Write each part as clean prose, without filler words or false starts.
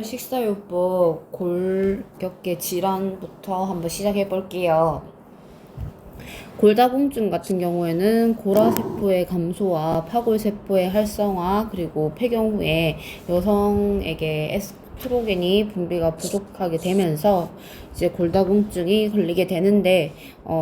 식사요법 골격계 질환부터 한번 시작해 볼게요. 골다공증 같은 경우에는 고라세포의 감소와 파골세포의 활성화, 그리고 폐경 후에 여성에게 에스트로겐이 분비가 부족하게 되면서 이제 골다공증이 걸리게 되는데,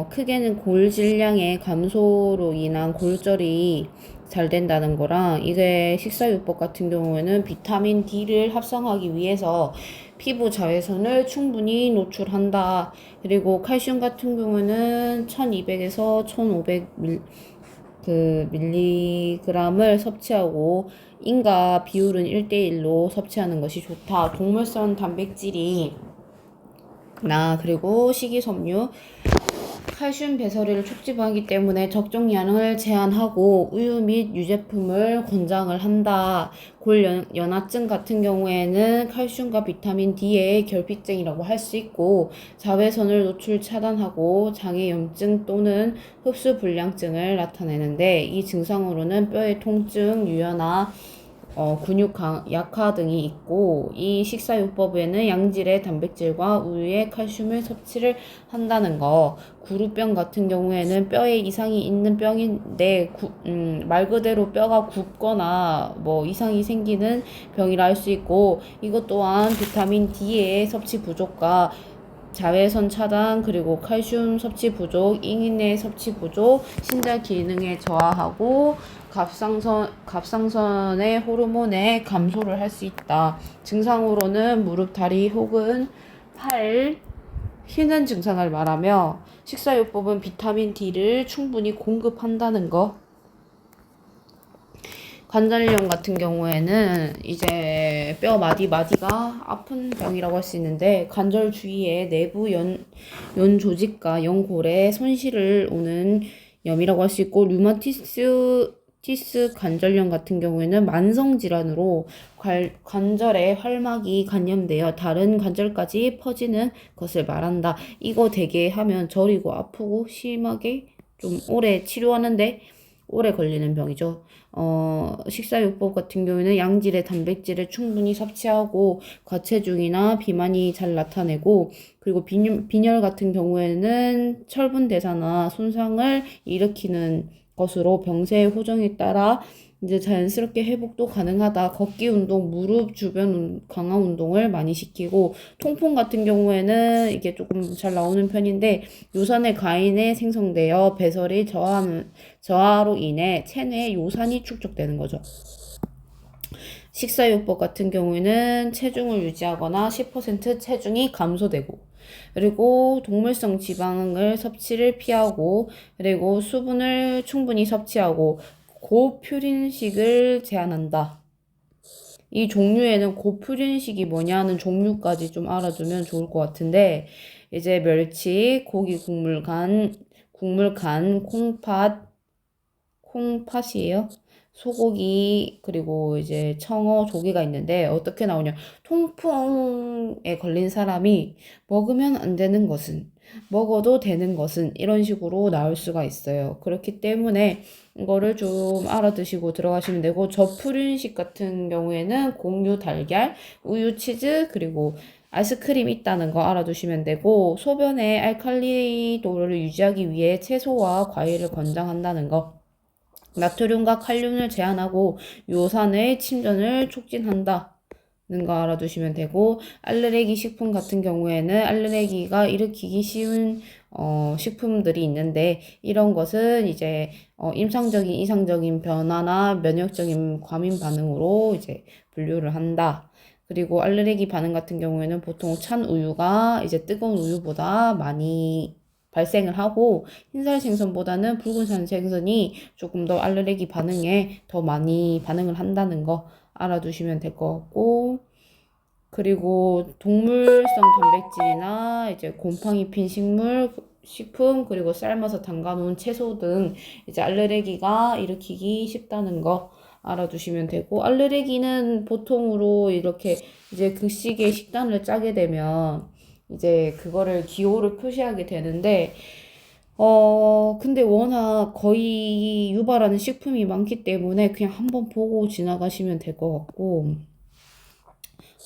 크게는 골 질량의 감소로 인한 골절이 잘 된다는 거랑, 이게 식사요법 같은 경우에는 비타민 D를 합성하기 위해서 피부 자외선을 충분히 노출한다. 그리고 칼슘 같은 경우는 1200에서 1500 밀리그램을 섭취하고 인과 비율은 1대1로 섭취하는 것이 좋다. 동물성 단백질이 그리고 식이섬유, 칼슘 배설을 촉진하기 때문에 적정량을 제한하고 우유 및 유제품을 권장을 한다. 골연화증 같은 경우에는 칼슘과 비타민 D의 결핍증이라고 할 수 있고, 자외선을 노출 차단하고 장애염증 또는 흡수불량증을 나타내는데, 이 증상으로는 뼈의 통증, 유연화, 근육 약화 등이 있고, 이 식사요법에는 양질의 단백질과 우유에 칼슘을 섭취를 한다는 거. 구루병 같은 경우에는 뼈에 이상이 있는 병인데, 말 그대로 뼈가 굽거나 뭐 이상이 생기는 병이라 할 수 있고, 이것 또한 비타민 D의 섭취 부족과 자외선 차단, 그리고 칼슘 섭취 부족, 잉인의 섭취 부족, 신장 기능에 저하하고 갑상선의 호르몬의 감소를 할 수 있다. 증상으로는 무릎, 다리 혹은 팔, 휘는 증상을 말하며, 식사요법은 비타민 D를 충분히 공급한다는 거. 관절염 같은 경우에는 이제 뼈 마디가 아픈 병이라고 할 수 있는데, 관절 주위에 내부 연 조직과 연골에 손실을 오는 염이라고 할 수 있고, 류마티스 관절염 같은 경우에는 만성 질환으로 관절에 활막이 감염되어 다른 관절까지 퍼지는 것을 말한다. 이거 되게 하면 저리고 아프고 심하게 좀 오래 치료하는데 오래 걸리는 병이죠. 식사요법 같은 경우에는 양질의 단백질을 충분히 섭취하고 과체중이나 비만이 잘 나타내고, 그리고 빈혈 같은 경우에는 철분 대사나 손상을 일으키는 것으로 병세의 호정에 따라 이제 자연스럽게 회복도 가능하다. 걷기 운동, 무릎 주변 강화 운동을 많이 시키고, 통풍 같은 경우에는 이게 조금 잘 나오는 편인데, 요산의 가인에 생성되어 배설이 저하로 인해 체내에 요산이 축적되는 거죠. 식사요법 같은 경우에는 체중을 유지하거나 10% 체중이 감소되고, 그리고 동물성 지방을 섭취를 피하고, 그리고 수분을 충분히 섭취하고 고퓨린식을 제한한다. 이 종류에는 고퓨린식이 뭐냐는 종류까지 좀 알아두면 좋을 것 같은데, 이제 멸치, 고기 국물간, 콩팥이에요. 소고기, 그리고 이제 청어, 조개가 있는데, 어떻게 나오냐. 통풍에 걸린 사람이 먹으면 안 되는 것은, 먹어도 되는 것은, 이런 식으로 나올 수가 있어요. 그렇기 때문에 이거를 좀 알아두시고 들어가시면 되고, 저푸른식 같은 경우에는 곡류, 달걀, 우유, 치즈, 그리고 아이스크림 있다는 거 알아두시면 되고, 소변의 알칼리도를 유지하기 위해 채소와 과일을 권장한다는 거. 나트륨과 칼륨을 제한하고 요산의 침전을 촉진한다. 는 거 알아두시면 되고, 알레르기 식품 같은 경우에는 알레르기가 일으키기 쉬운 식품들이 있는데, 이런 것은 이제 임상적인 이상적인 변화나 면역적인 과민 반응으로 이제 분류를 한다. 그리고 알레르기 반응 같은 경우에는 보통 찬 우유가 이제 뜨거운 우유보다 많이 발생을 하고, 흰살 생선보다는 붉은살 생선이 조금 더 알레르기 반응에 더 많이 반응을 한다는 거 알아두시면 될 것 같고, 그리고 동물성 단백질이나 이제 곰팡이 핀 식품, 그리고 삶아서 담가놓은 채소 등 이제 알레르기가 일으키기 쉽다는 거 알아두시면 되고, 알레르기는 보통으로 이렇게 이제 급식에 식단을 짜게 되면 이제 그거를 기호를 표시하게 되는데, 근데 워낙 거의 유발하는 식품이 많기 때문에 그냥 한번 보고 지나가시면 될 것 같고,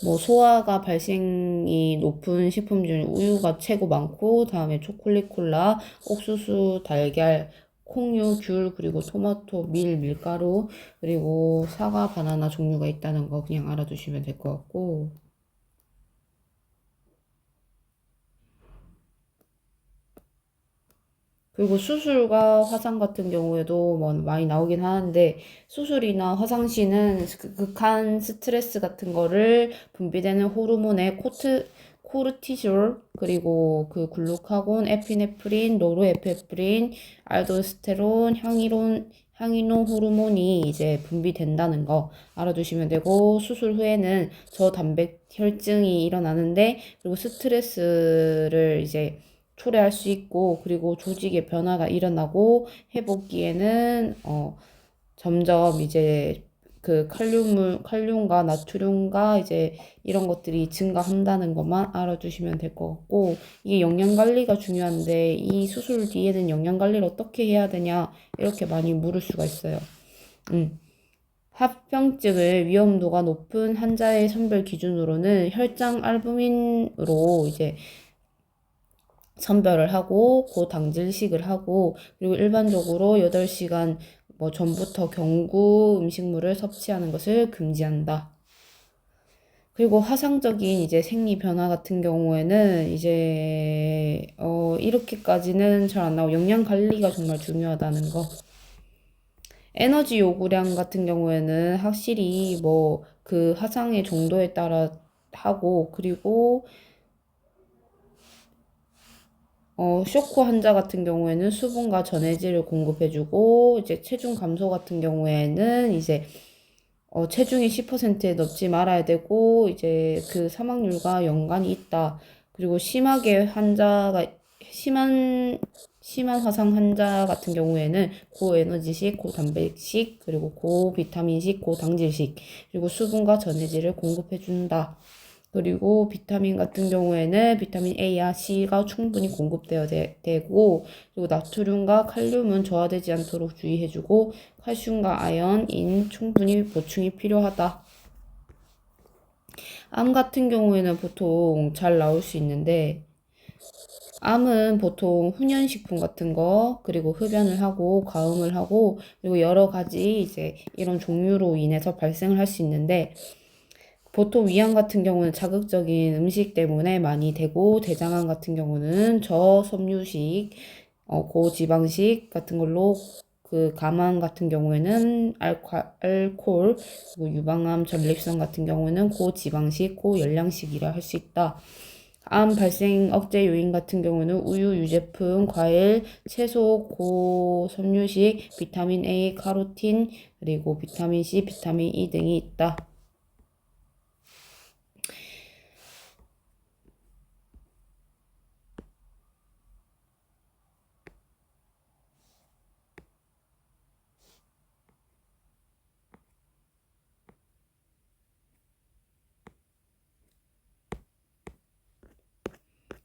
뭐 소화가 발생이 높은 식품 중 우유가 최고 많고, 다음에 초콜릿, 콜라, 옥수수, 달걀, 콩류, 귤, 그리고 토마토, 밀가루, 그리고 사과, 바나나 종류가 있다는 거 그냥 알아두시면 될 것 같고. 그리고 수술과 화상 같은 경우에도 뭐 많이 나오긴 하는데, 수술이나 화상 시는 극한 스트레스 같은 거를 분비되는 호르몬의 코르티졸, 그리고 그 글루카곤, 에피네프린, 노르에페프린, 알도스테론, 향이론 호르몬이 이제 분비된다는 거 알아두시면 되고, 수술 후에는 저단백 혈증이 일어나는데, 그리고 스트레스를 이제 초래할 수 있고, 그리고 조직의 변화가 일어나고, 회복기에는 점점 이제 그 칼륨과 나트륨과 이제 이런 것들이 증가한다는 것만 알아두시면 될 것 같고, 이게 영양 관리가 중요한데, 이 수술 뒤에는 영양 관리를 어떻게 해야 되냐 이렇게 많이 물을 수가 있어요. 합병증을 위험도가 높은 환자의 선별 기준으로는 혈장 알부민으로 이제 선별을 하고 고당질식을 하고, 그리고 일반적으로 8시간 뭐 전부터 경구 음식물을 섭취하는 것을 금지한다. 그리고 화상적인 이제 생리 변화 같은 경우에는 이제 이렇게까지는 잘 안 나오고, 영양 관리가 정말 중요하다는 거. 에너지 요구량 같은 경우에는 확실히 뭐 그 화상의 정도에 따라 하고, 그리고 쇼크 환자 같은 경우에는 수분과 전해질을 공급해주고, 이제 체중 감소 같은 경우에는 이제 체중이 10%에 넘지 말아야 되고, 이제 그 사망률과 연관이 있다. 그리고 심한 화상 환자 같은 경우에는 고에너지식, 고단백식, 그리고 고비타민식, 고당질식, 그리고 수분과 전해질을 공급해준다. 그리고 비타민 같은 경우에는 비타민 A와 C가 충분히 공급되어야 되고, 그리고 나트륨과 칼륨은 저하되지 않도록 주의해주고, 칼슘과 아연, 인 충분히 보충이 필요하다. 암 같은 경우에는 보통 잘 나올 수 있는데, 암은 보통 훈연식품 같은 거, 그리고 흡연을 하고, 과음을 하고, 그리고 여러 가지 이제 이런 종류로 인해서 발생을 할 수 있는데, 보통 위암 같은 경우는 자극적인 음식 때문에 많이 되고, 대장암 같은 경우는 저섬유식, 고지방식 같은 걸로, 그 감암 같은 경우에는 알코올, 그리고 유방암, 전립선 같은 경우는 고지방식, 고열량식이라 할 수 있다. 암 발생 억제 요인 같은 경우는 우유, 유제품, 과일, 채소, 고섬유식, 비타민 A, 카로틴, 그리고 비타민 C, 비타민 E 등이 있다.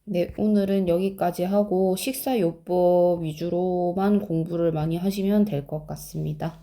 네, 오늘은 여기까지 하고 식사요법 위주로만 공부를 많이 하시면 될 것 같습니다.